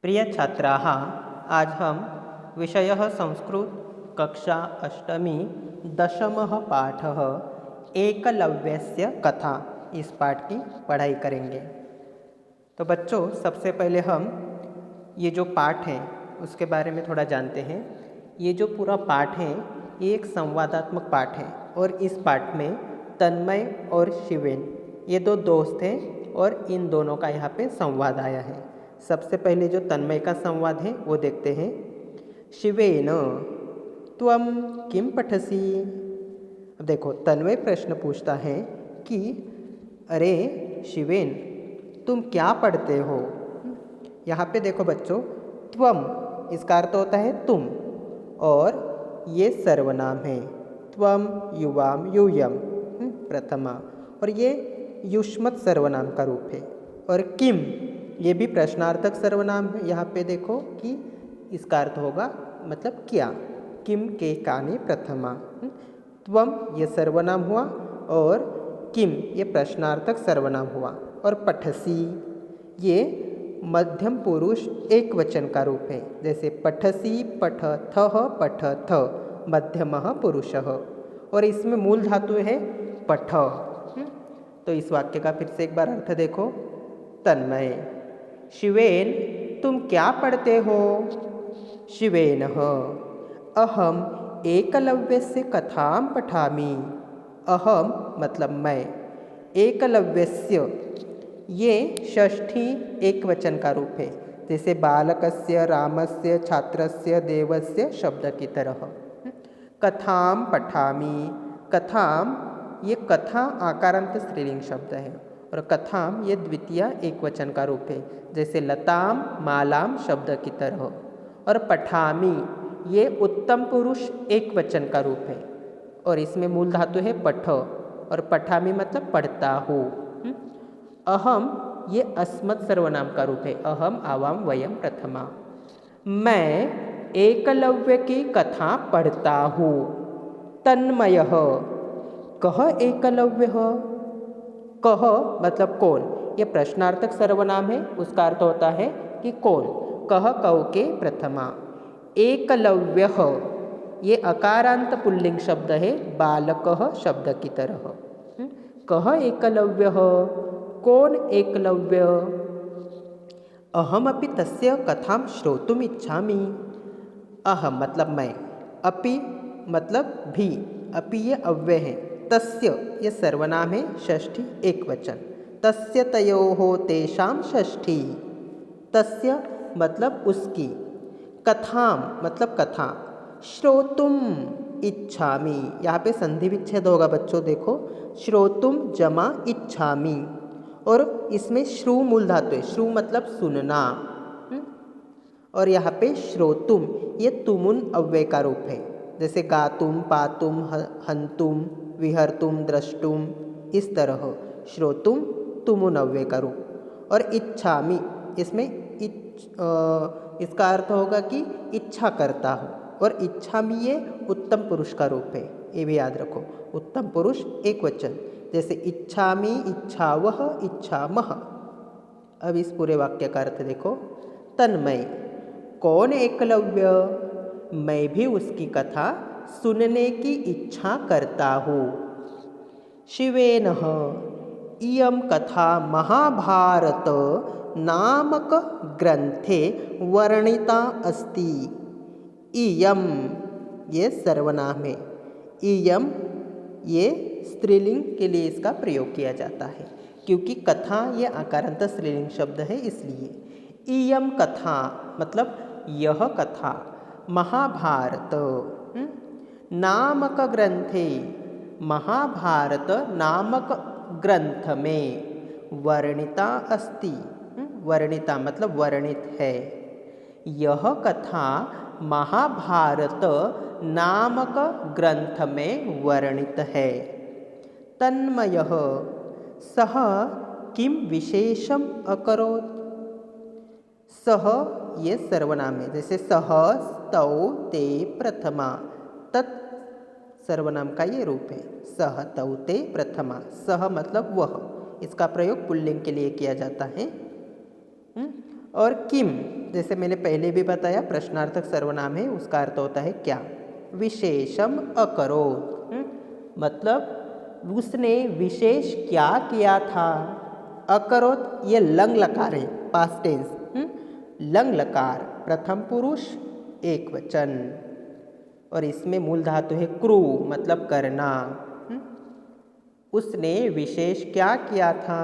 प्रिय छात्राः, आज हम विषयः संस्कृत कक्षा अष्टमी दशमः पाठः एकलव्यस्य कथा इस पाठ की पढ़ाई करेंगे। तो बच्चों, सबसे पहले हम ये जो पाठ है उसके बारे में थोड़ा जानते हैं। ये जो पूरा पाठ है ये एक संवादात्मक पाठ है और इस पाठ में तन्मय और शिवेन ये दो दोस्त हैं और इन दोनों का यहाँ पे संवाद आया है। सबसे पहले जो तन्मय का संवाद है वो देखते हैं। शिवेन त्वं किं पठसि। अब देखो, तन्मय प्रश्न पूछता है कि अरे शिवेन, तुम क्या पढ़ते हो। यहाँ पे देखो बच्चों, त्वम इसका अर्थ होता है तुम और ये सर्वनाम है। त्वम युवाम यूयम प्रथमा, और ये युष्मत् सर्वनाम का रूप है। और किम ये भी प्रश्नार्थक सर्वनाम है। यहाँ पे देखो कि इसका अर्थ होगा मतलब क्या। किम के काने प्रथमा। त्वम ये सर्वनाम हुआ और किम ये प्रश्नार्थक सर्वनाम हुआ। और पठसी ये मध्यम पुरुष एक वचन का रूप है। जैसे पठसी पठथः पठथ मध्यमः पुरुषः, और इसमें मूल धातु है पठ। तो इस वाक्य का फिर से एक बार अर्थ देखो। तन्मय, शिवेन तुम क्या पढ़ते हो। शिवेनः अहम एकलव्यस्य कथां पठामि। अहम मतलब मैं, एकलव्यस्य ये षष्ठी एक वचन का रूप है। जैसे बालकस्य, रामस्य, छात्रस्य, देवस्य शब्द की तरह। कथां पठामि, कथां ये कथा आकारांत स्त्रीलिंग शब्द है और कथाम ये द्वितीय एक वचन का रूप है। जैसे लताम मालाम शब्द की तरह। और पठामी ये उत्तम पुरुष एक वचन का रूप है और इसमें मूल धातु है पठ, और पठामी मतलब पढ़ता हूँ। अहम ये अस्मत् सर्वनाम का रूप है। अहम आवाम वयम प्रथमा। मैं एकलव्य की कथा पढ़ता हूँ। तन्मयः कः एकलव्यः। कह मतलब कौन, ये प्रश्नार्थक सर्वनाम है। उसका अर्थ होता है कि कौन। कह कौ के प्रथमा। एकलव्यः ये अकारांत पुल्लिंग शब्द है, बालकः शब्द की तरह। कह एकलव्यः कौन एकलव्य। अहमपि तस्य कथां श्रोतुम् इच्छामि। अहम मतलब मैं, अपि मतलब भी, अपि ये अव्यय है। तस्य ये सर्वनाम है, षष्ठी एक वचन। तस्य तयोः तेषां षष्ठी। तस्य मतलब उसकी, कथां मतलब कथा, श्रोतुम इच्छामि यहाँ पे संधि विच्छेद होगा बच्चों। देखो, श्रोतुम जमा इच्छामि, और इसमें श्रु मूल धातु है। श्रु मतलब सुनना। और यहाँ पे श्रोतुम ये तुमुन अव्यय का रूप है। जैसे गातुम, पातुम, हंतुम, विहर्तुम, द्रष्टुम, इस तरह श्रोतुम तुमुन अव्यय का रूप। और इच्छामि इसमें इसका अर्थ होगा कि इच्छा करता हूँ, और इच्छामि ये उत्तम पुरुष का रूप है। ये भी याद रखो, उत्तम पुरुष एक वचन। जैसे इच्छामि, इच्छावह, इच्छामह। अब इस पूरे वाक्य का अर्थ देखो। तन्मय कौन एकलव्य। मैं भी उसकी कथा सुनने की इच्छा करता हूँ। शिवेनः इयं कथा महाभारत नामक ग्रंथे वर्णिता अस्ति। इयं ये सर्वनाम है। इयं ये स्त्रीलिंग के लिए इसका प्रयोग किया जाता है, क्योंकि कथा ये आकारांत स्त्रीलिंग शब्द है इसलिए। इयं कथा मतलब यह कथा, महाभारत नामक ग्रंथे, महाभारत नामक ग्रंथ में वर्णिता अस्ति। वर्णिता मतलब वर्णित है। यह कथा महाभारत नामक ग्रंथ में वर्णित है। तन्मयः सः किम विशेषम अकरोत्। सः ये सर्वनाम है। जैसे सः, तौ, ते, प्रथमा, तत् सर्वनाम का ये रूप है। सः, तौ, ते, प्रथमा। सः मतलब वह, इसका प्रयोग पुल्लिंग के लिए किया जाता है। और किम, जैसे मैंने पहले भी बताया, प्रश्नार्थक सर्वनाम है, उसका अर्थ होता है क्या। विशेषम अकरोत्, मतलब उसने विशेष क्या किया था। अकरोत ये लंग लकार है, पास्ट टेंस। लंग लकार प्रथम पुरुष एक वचन, और इसमें मूल धातु है क्रू, मतलब करना। उसने विशेष क्या किया था।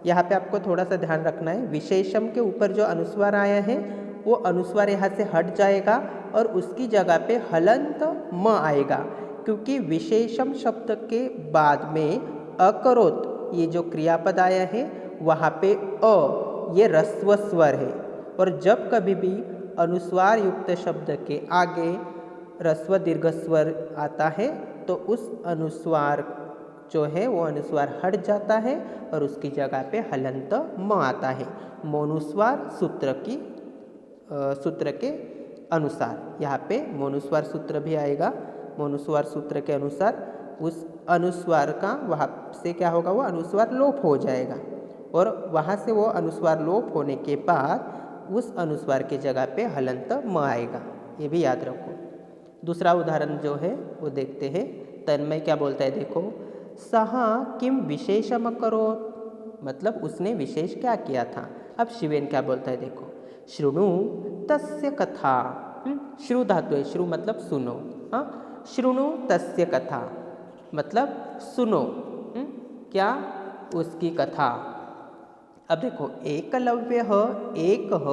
यहाँ पे आपको थोड़ा सा ध्यान रखना है, विशेषम के ऊपर जो अनुस्वार आया है वो अनुस्वार यहाँ से हट जाएगा और उसकी जगह पे हलंत म आएगा, क्योंकि विशेषम शब्द के बाद में अकरोत ये जो क्रियापद आया है वहाँ पे अ ये ह्रस्व स्वर है, और जब कभी भी अनुस्वार युक्त शब्द के आगे ह्रस्व दीर्घ स्वर आता है तो उस अनुस्वार जो है वो अनुस्वार हट जाता है और उसकी जगह पे हलंत म आता है, मोनुस्वार सूत्र के अनुसार। यहाँ पे मोनुस्वार सूत्र भी आएगा, मोनुस्वार सूत्र के अनुसार उस अनुस्वार का वहाँ से क्या होगा, वो अनुस्वार लोप हो जाएगा, और वहाँ से वो अनुस्वार लोप होने के बाद उस अनुस्वार की जगह पे हलंत म आएगा, ये भी याद रखो। दूसरा उदाहरण जो है वो देखते हैं। तन्मय क्या बोलता है, देखो, सहा किम विशेषम अकरोत्, मतलब उसने विशेष क्या किया था। अब शिवेन क्या बोलता है, देखो, शृणु तस्य कथा। श्रु धातु है, श्रु मतलब सुनो। हाँ, शृणु तस्य कथा मतलब सुनो क्या, उसकी कथा। अब देखो, एकलव्यः एकः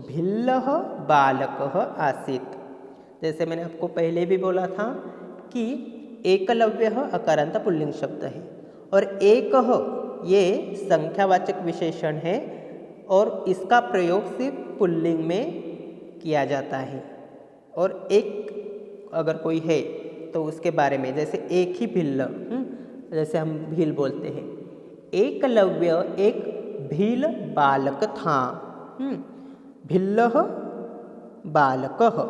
भिल्लः बालकः आसीत्। जैसे मैंने आपको पहले भी बोला था कि एकलव्यः अकारांत पुल्लिंग शब्द है, और एकः ये संख्यावाचक विशेषण है, और इसका प्रयोग सिर्फ पुल्लिंग में किया जाता है। और एक अगर कोई है तो उसके बारे में, जैसे एक ही भिल्ल, जैसे हम भील बोलते हैं, एकलव्य एक भील बालक था। भिल्लः बालकः,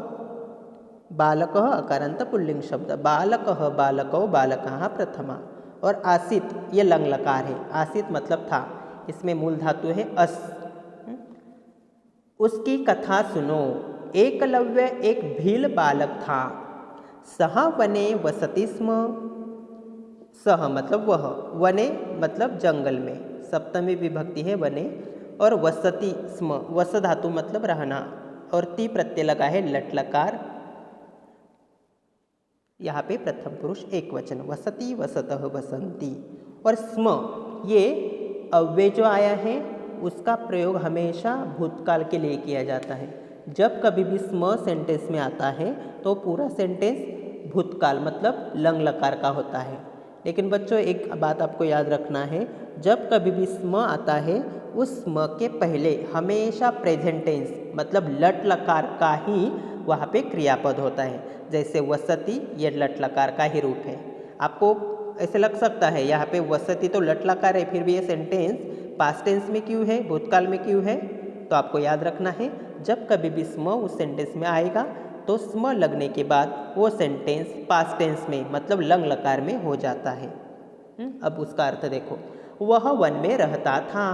बालकः अकारांत पुल्लिंग शब्द, बालकः बालकौ बालकाः प्रथमा, और आसित ये लंग लकार है, आसित मतलब था, इसमें मूल धातु है अस। उसकी कथा सुनो, एकलव्य एक भील बालक था, सह वने वसति स्म, सह मतलब वह, वने मतलब जंगल में, सप्तमी विभक्ति है वने, और वसति स्म वस धातु मतलब रहना, और ती प्रत्यय लगा है लट लकार, यहाँ पे प्रथम पुरुष एक वचन, वसति वसतः वसंती। और स्म ये अव्यय जो आया है उसका प्रयोग हमेशा भूतकाल के लिए किया जाता है। जब कभी भी स्म सेंटेंस में आता है तो पूरा सेंटेंस भूतकाल मतलब लंग लकार का होता है। लेकिन बच्चों एक बात आपको याद रखना है, जब कभी भी स्म आता है उस स्म के पहले हमेशा प्रेजेंट टेंस मतलब लट लकार का ही वहाँ पे क्रियापद होता है। जैसे वसति ये लट लकार का ही रूप है। आपको ऐसे लग सकता है यहाँ पे वसति तो लट लकार है, फिर भी ये सेंटेंस पास्ट टेंस में क्यों है, भूतकाल में क्यों है। तो आपको याद रखना है, जब कभी भी स्म उस सेंटेंस में आएगा तो स्म लगने के बाद वो सेंटेंस पास्ट टेंस में मतलब लंग लकार में हो जाता है। अब उसका अर्थ देखो, वह वन में रहता था,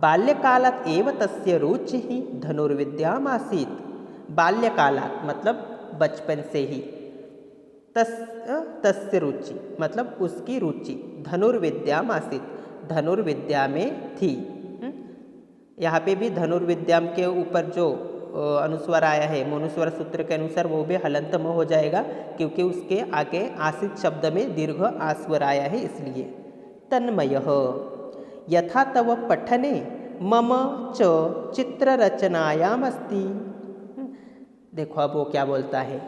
बाल्यकालात् एव तस्य रुचिः धनुर्विद्याम् आसीत्। बाल्यकालात् मतलब बचपन से ही, तस्य रुचि मतलब उसकी रुचि, धनुर्विद्याम् आसीत् धनुर्विद्या में थी। यहाँ पे भी धनुर्विद्याम के ऊपर जो अनुस्वार आया है मनुस्वार सूत्र के अनुसार वो भी हलंत म हो जाएगा, क्योंकि उसके आगे आसित शब्द में दीर्घ आस्वर आया है इसलिए। तन्मयः यथा तव पठने मम च चित्ररचनायाम अस्ति। देखो अब वो क्या बोलता है,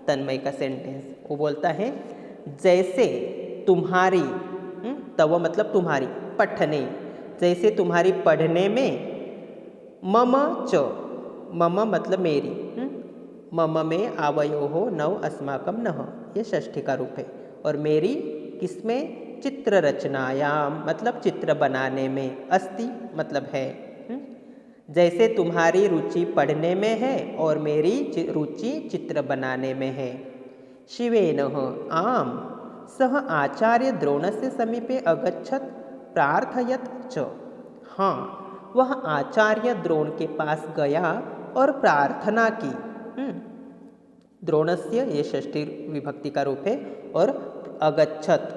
तन्मय का सेंटेंस वो बोलता है, जैसे तुम्हारी, तव मतलब तुम्हारी, पठने जैसे तुम्हारी पढ़ने में, मम च मम मतलब मेरी, मम में आवयो हो नव अस्माकम नः ये षष्ठी का रूप है, और मेरी किसमें, चित्र रचनायाम मतलब चित्र बनाने में, अस्ति मतलब है। जैसे तुम्हारी रुचि पढ़ने में है और मेरी रुचि चित्र बनाने में है। शिवेनः आम सह आचार्य द्रोणस्य समीपे अगच्छत् प्रार्थयत् च। हाँ, वह आचार्य द्रोण के पास गया और प्रार्थना की। द्रोणस्य ये षष्ठी विभक्ति का रूप है, और अगच्छत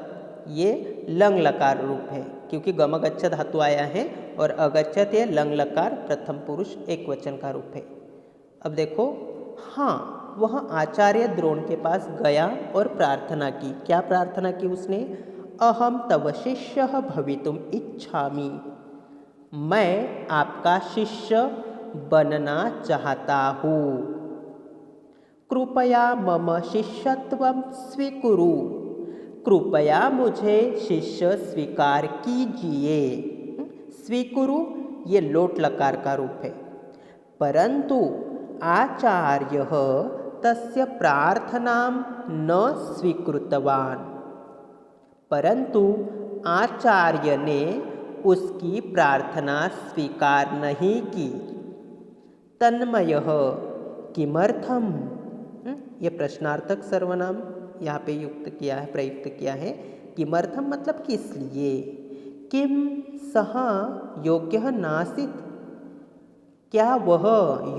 ये लंग लकार रूप है, क्योंकि गमगच्छ धातु आया है, और अगच्छत ये लंग लकार प्रथम पुरुष एक वचन का रूप है। अब देखो, हाँ, वह आचार्य द्रोण के पास गया और प्रार्थना की। क्या प्रार्थना की उसने? अहम तव शिष्य भवितुम इच्छामि, मैं आपका शिष्य बनना चाहता हूँ। कृपया मम शिष्यत्वं स्वीकुरु, कृपया मुझे शिष्य स्वीकार कीजिए। स्वीकुरु ये लोट लकार का रूप है। परंतु आचार्य तस्य प्रार्थनां न स्वीकृतवान, परंतु आचार्य ने उसकी प्रार्थना स्वीकार नहीं की। तन्मयः किमर्थम, ये प्रश्नार्थक सर्वनाम यहाँ पे युक्त किया है, प्रयुक्त किया है। किमर्थम मतलब किस लिए। किम सह योग्य नासित, क्या वह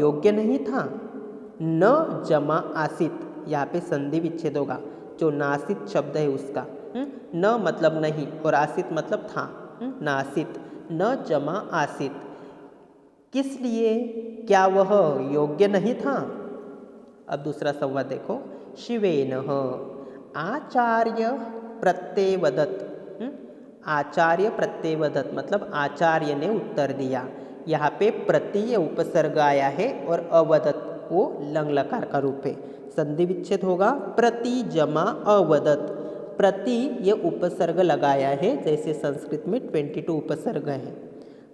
योग्य नहीं था। न जमा आसित, यहाँ पे संधि विच्छेद होगा, जो नासित शब्द है उसका। न मतलब नहीं और आसित मतलब था। नासित न जमा आसित, किस लिए, क्या वह योग्य नहीं था। अब दूसरा संवाद देखो। शिवेनः आचार्य प्रत्यवदत्, आचार्य प्रत्यवदत् मतलब आचार्य ने उत्तर दिया। यहाँ पे प्रति ये उपसर्ग आया है, और अवदत् वो लंग लकार का रूप है। संधि विच्छेद होगा, प्रति जमा अवदत्। प्रति ये उपसर्ग लगाया है, जैसे संस्कृत में 22 उपसर्ग है।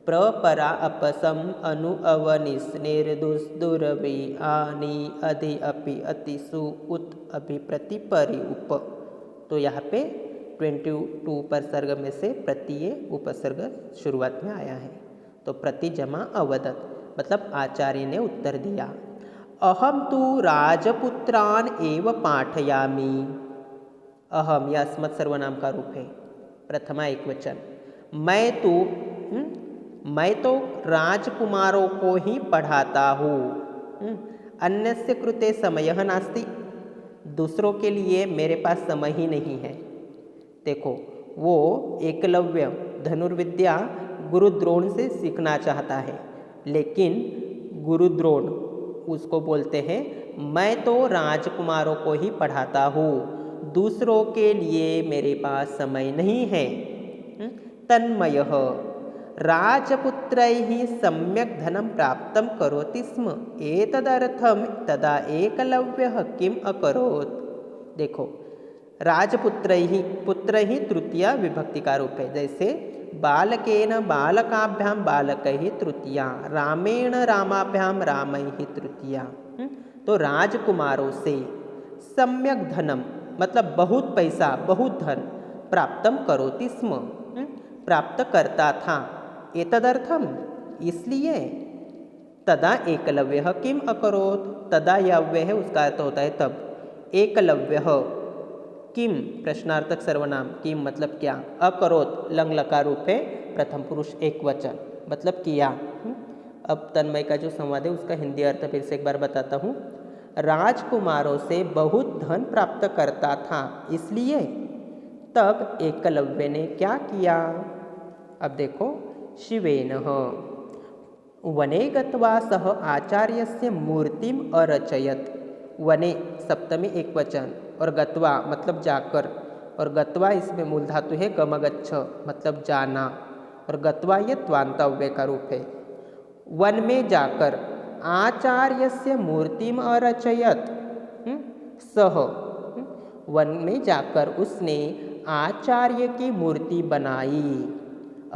प्र परा अपसम अनु अवनिस निर्दुस दुरवि आनि अधि अपि अति सु उत अभि प्रति परि उप। तो यहाँ पे 22 उपसर्ग में से प्रति ये उपसर्ग शुरुआत में आया है। तो प्रति जमा अवदत् मतलब आचार्य ने उत्तर दिया। अहम तु राजपुत्रान एव पाठयामि, अहम यह अस्मत् सर्वनाम का रूप है, प्रथमा एक वचन। मैं तो राजकुमारों को ही पढ़ाता हूँ। अन्यस्य कृते समयः नास्ति, दूसरों के लिए मेरे पास समय ही नहीं है। देखो, वो एकलव्य धनुर्विद्या गुरु द्रोण से सीखना चाहता है, लेकिन गुरु द्रोण उसको बोलते हैं मैं तो राजकुमारों को ही पढ़ाता हूँ, दूसरों के लिए मेरे पास समय नहीं है। तन्मयः राजपुत्रैः सम्यक् धनं प्राप्तं करोति स्म, एतदर्थं तदा एकलव्यः किम् अकरोत्। देखो, राजपुत्रैः, पुत्रैः तृतीया विभक्ति का रूप है, जैसे बालकेन बालकाभ्यां बालकैः तृतीया, रामेण रामाभ्यां रामैः तृतीया। तो राजकुमारों से सम्यक धनम मतलब बहुत पैसा, बहुत धन, प्राप्तम करोति स्म प्राप्त करता था, एतदर्थम इसलिए, तदा एकलव्यः किम अकरोत्, तदा यह अव्यय है, उसका अर्थ होता है तब। एकलव्यः किम प्रश्नार्थक सर्वनाम, किम मतलब क्या, अकरोत् लंग लकार रूप है, प्रथम पुरुष एक वचन मतलब किया। अब तन्मय का जो संवाद है उसका हिंदी अर्थ फिर से एक बार बताता हूँ। राजकुमारों से बहुत धन प्राप्त करता था, इसलिए तब एकलव्य ने क्या किया। अब देखो, शिवेनः वने गत्वा सह आचार्यस्य मूर्तिम अरचयत। वने सप्तमी एक वचन, और गत्वा मतलब जाकर, और गत्वा इसमें मूल धातु है गमगच्छ मतलब जाना, और गत्वा ये त्वान्तव्य का रूप है। वन में जाकर आचार्यस्य मूर्तिम अरचयत, सह वन में जाकर उसने आचार्य की मूर्ति बनाई।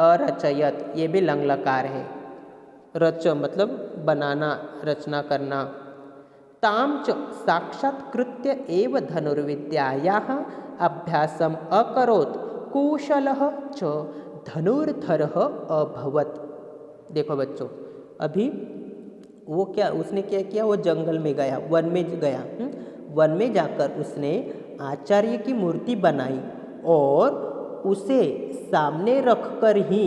अरचयत ये भी लंग लकार है, रच मतलब बनाना, रचना करना। ताम च साक्षात्कृत्य एव धनुर्विद्यायाः अभ्यासम अकरोत् कुशलः च धनुर्धरः अभवत्। देखो बच्चों, अभी वो क्या, उसने क्या किया, वो जंगल में गया, वन में गया। वन में जाकर उसने आचार्य की मूर्ति बनाई और उसे सामने रखकर ही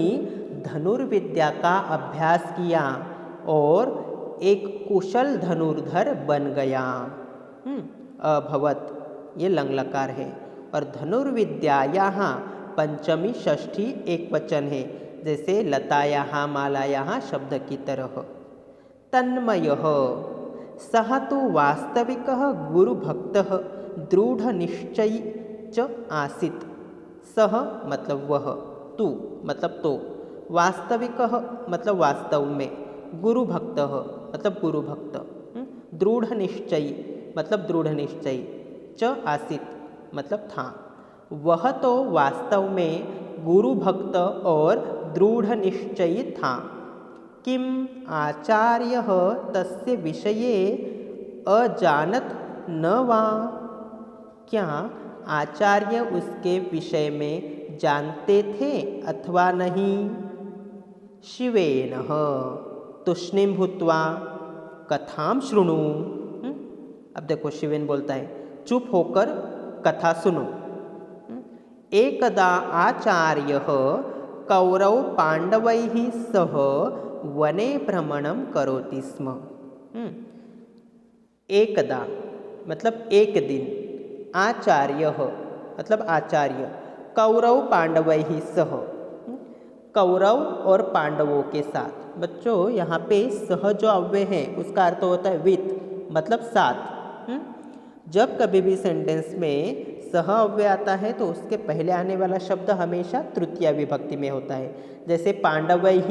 धनुर्विद्या का अभ्यास किया और एक कुशल धनुर्धर बन गया। अभवत ये लंग लकार है और धनुर्विद्या यहाँ पंचमी षष्ठी एक वचन है, जैसे लतायाः मालायाः शब्द की तरह। तन्मयः सः तु वास्तविकः गुरुभक्तः दृढ़निश्चयी च आसीत्। सः मतलब वह, तु मतलब तो, वास्तविकः मतलब वास्तव में, गुरुभक्तः मतलब गुरुभक्त, दृढ़निश्चयी मतलब दृढ़ निश्चयी, च आसीत् मतलब था। वह तो वास्तव में गुरु भक्त और दृढ़ निश्चयी था। किम आचार्यः तस्य विषये अजानत न वा? क्या आचार्य उसके विषय में जानते थे अथवा नहीं? शिवेन तुष्णीं भूत्वा कथां शृणु। अब देखो शिवेन बोलता है चुप होकर कथा सुनो। एकदा आचार्यः कौरव पांडवैः सह वने भ्रमणं करोति स्म। एकदा मतलब एक दिन, आचार्यः मतलब आचार्य, कौरव पांडवैः सह कौरव और पांडवों के साथ। बच्चों यहाँ पे सह जो अव्यय है उसका अर्थ होता है विथ मतलब साथ। जब कभी भी सेंटेंस में सह अव्यय आता है तो उसके पहले आने वाला शब्द हमेशा तृतीया विभक्ति में होता है। जैसे पांडवैः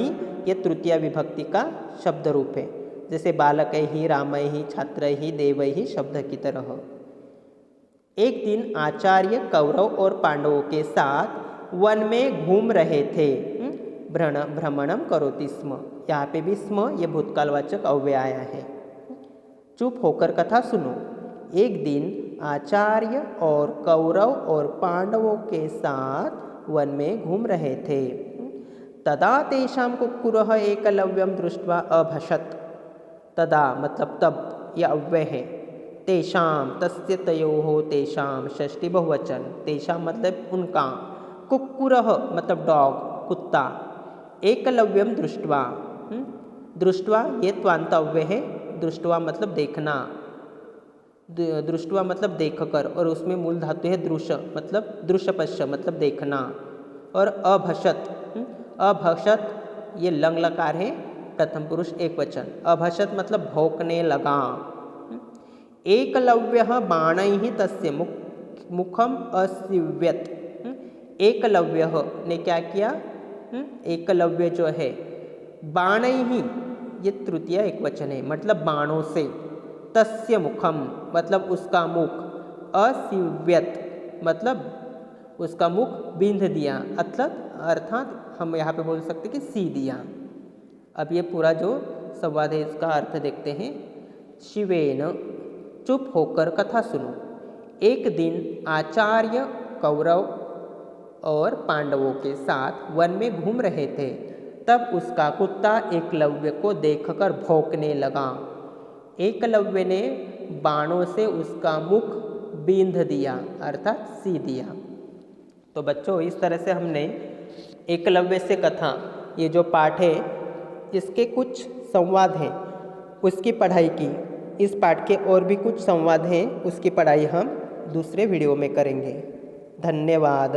ये तृतीया विभक्ति का शब्द रूप है, जैसे बालकैः, रामैः, छात्रैः, देवैः शब्द की तरह। एक दिन आचार्य कौरव और पांडवों के साथ वन में घूम रहे थे। भ्रमणम करोति स्म, यहाँ पे भी स्म ये भूतकालवाचक अव्यय आया है। चुप होकर कथा सुनो। एक दिन आचार्य और कौरव और पांडवों के साथ वन में घूम रहे थे। तदा तेषां कुक्कुरः एकलव्यं दृष्ट्वा अभषत। तदा मतलब तब, यह अव्यय है। तेषां तस्य तयोः, तेषां षष्ठी बहुवचन, तेषां मतलब उनका, कुक्कुरः मतलब डॉग कुत्ता, एकलव्यम दृष्ट्वा, दृष्ट्वा ये त्वांत अव्यय है। दृष्ट्वा मतलब देखना, दृष्ट्वा मतलब देखकर, और उसमें मूल धातु है दृश्य मतलब दृश्यपश्य मतलब देखना। और अभषत, अभषत ये लंग लकार है, प्रथम पुरुष एक वचन। अभषत मतलब भौंकने लगा। एकलव्यः बाणैः तस्य मुखम असीव्यत। एकलव्यः ने क्या किया? एकलव्य जो है बाणैः ये तृतीय एक वचन है मतलब बाणों से, तस्य मुखम मतलब उसका मुख, असीव्यत मतलब उसका मुख बिंध दिया, अर्थात हम यहाँ पे बोल सकते कि सी दिया। अब ये पूरा जो संवाद है इसका अर्थ देखते हैं। शिवेन चुप होकर कथा सुनो। एक दिन आचार्य कौरव और पांडवों के साथ वन में घूम रहे थे, तब उसका कुत्ता एकलव्य को देखकर भौंकने लगा। एकलव्य ने बाणों से उसका मुख बींध दिया अर्थात सी दिया। तो बच्चों इस तरह से हमने एकलव्य से कथा ये जो पाठ है इसके कुछ संवाद हैं उसकी पढ़ाई की। इस पाठ के और भी कुछ संवाद हैं उसकी पढ़ाई हम दूसरे वीडियो में करेंगे। धन्यवाद।